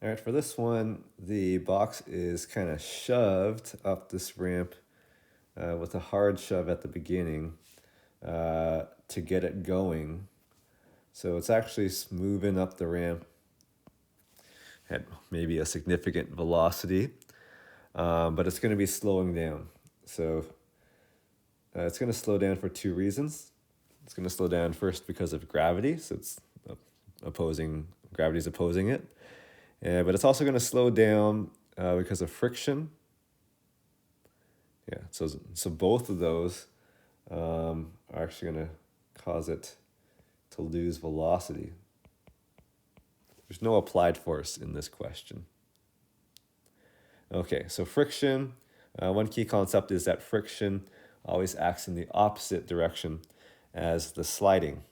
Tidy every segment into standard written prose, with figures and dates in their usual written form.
All right, for this one, the box is kind of shoved up this ramp with a hard shove at the beginning to get it going. So it's actually moving up the ramp at maybe a significant velocity, but it's going to be slowing down. So it's going to slow down for two reasons. It's going to slow down first because of gravity, so it's gravity's opposing it. But it's also going to slow down because of friction. Yeah, so both of those are actually going to cause it to lose velocity. There's no applied force in this question. Okay, so friction. One key concept is that friction always acts in the opposite direction as the sliding.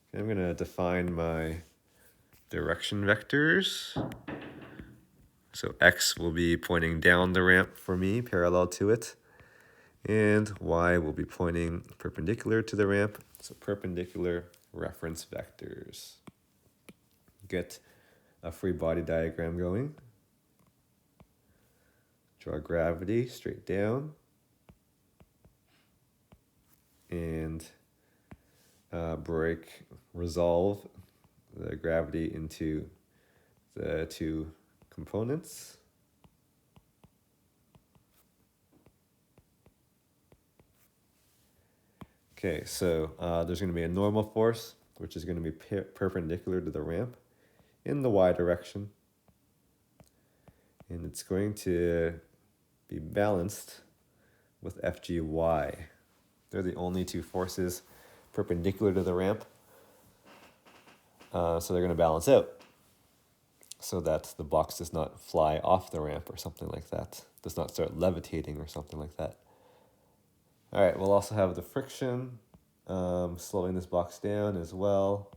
Okay, I'm going to define my direction vectors. So x will be pointing down the ramp for me, parallel to it. And y will be pointing perpendicular to the ramp. So perpendicular reference vectors. Get a free body diagram going. Draw gravity straight down. And resolve the gravity into the two components. Okay, so there's going to be a normal force, which is going to be perpendicular to the ramp in the y direction. And it's going to be balanced with FGY. They're the only two forces perpendicular to the ramp. So they're going to balance out so that the box does not fly off the ramp or something like that. Does not start levitating or something like that. All right, we'll also have the friction slowing this box down as well.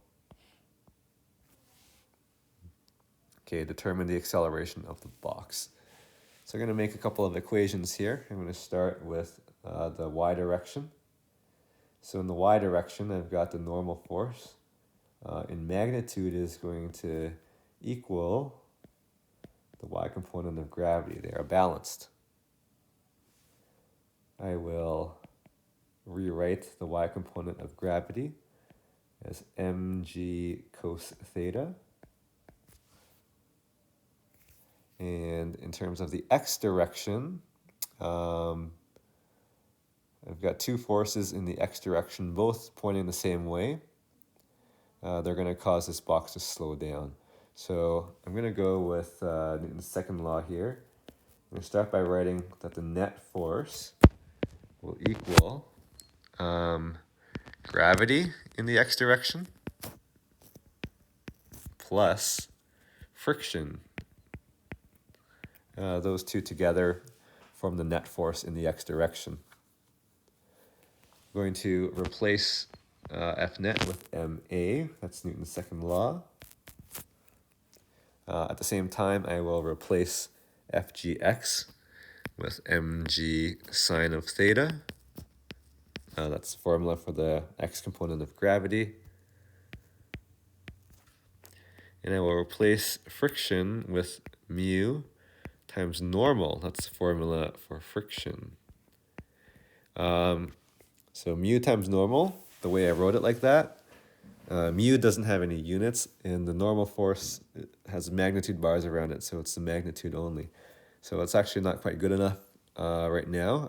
Okay, determine the acceleration of the box. So I'm going to make a couple of equations here. I'm going to start with the y direction. So in the y direction, I've got the normal force. In magnitude is going to equal the y component of gravity. They are balanced. I will rewrite the y component of gravity as mg cos theta. And in terms of the x direction, I've got two forces in the x direction, both pointing the same way. They're going to cause this box to slow down. So I'm going to go with Newton's second law here. I'm going to start by writing that the net force will equal gravity in the x direction plus friction. Those two together form the net force in the x direction. I'm going to replace F net with ma. That's Newton's second law. At the same time, I will replace Fgx with mg sine of theta. That's the formula for the x component of gravity. And I will replace friction with mu times normal. That's the formula for friction. So mu times normal, the way I wrote it like that, mu doesn't have any units, and the normal force has magnitude bars around it, so it's the magnitude only. So it's actually not quite good enough right now.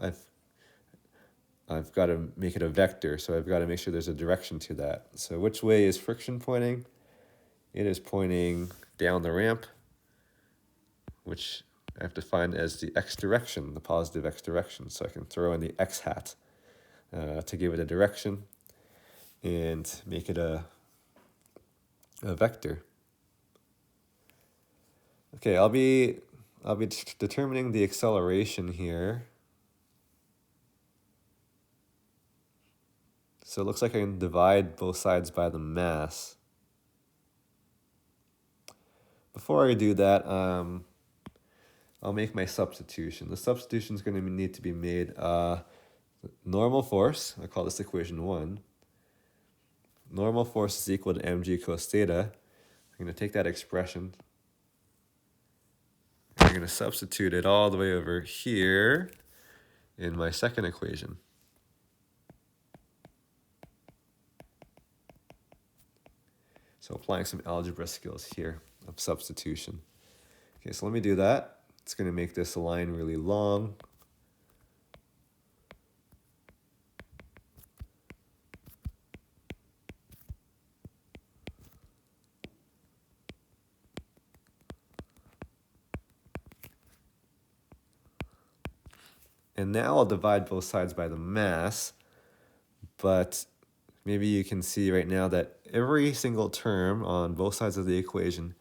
I've got to make it a vector, so I've got to make sure there's a direction to that. So which way is friction pointing? It is pointing down the ramp, which I have defined as the x direction, the positive x direction. So I can throw in the x hat to give it a direction and make it a vector. Okay, I'll be determining the acceleration here. So it looks like I can divide both sides by the mass. Before I do that, I'll make my substitution. The substitution is going to need to be made normal force. I call this equation 1. Normal force is equal to mg cos theta. I'm going to take that expression. I'm going to substitute it all the way over here in my second equation. So applying some algebra skills here of substitution. Okay, so let me do that. It's going to make this line really long. And now I'll divide both sides by the mass, but maybe you can see right now that every single term on both sides of the equation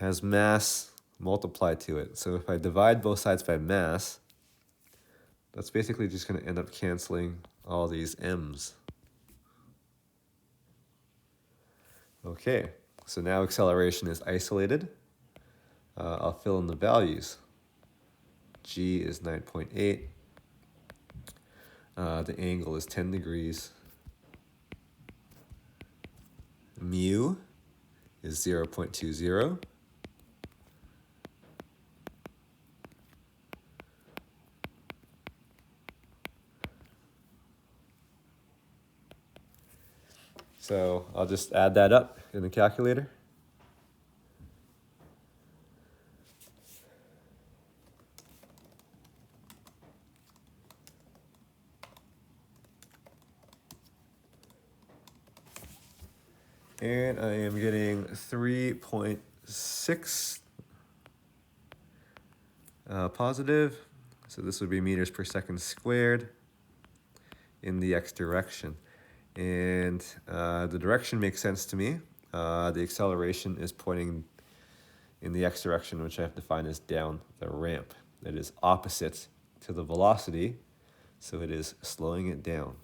has mass multiplied to it. So if I divide both sides by mass, that's basically just going to end up canceling all these m's. Okay, so now acceleration is isolated. I'll fill in the values. G is 9.8. The angle is 10 degrees. Mu is 0.20. So I'll just add that up in the calculator. And I am getting 3.6 positive. So this would be meters per second squared in the x direction. And the direction makes sense to me. The acceleration is pointing in the x direction, which I have defined as down the ramp. It is opposite to the velocity, so it is slowing it down.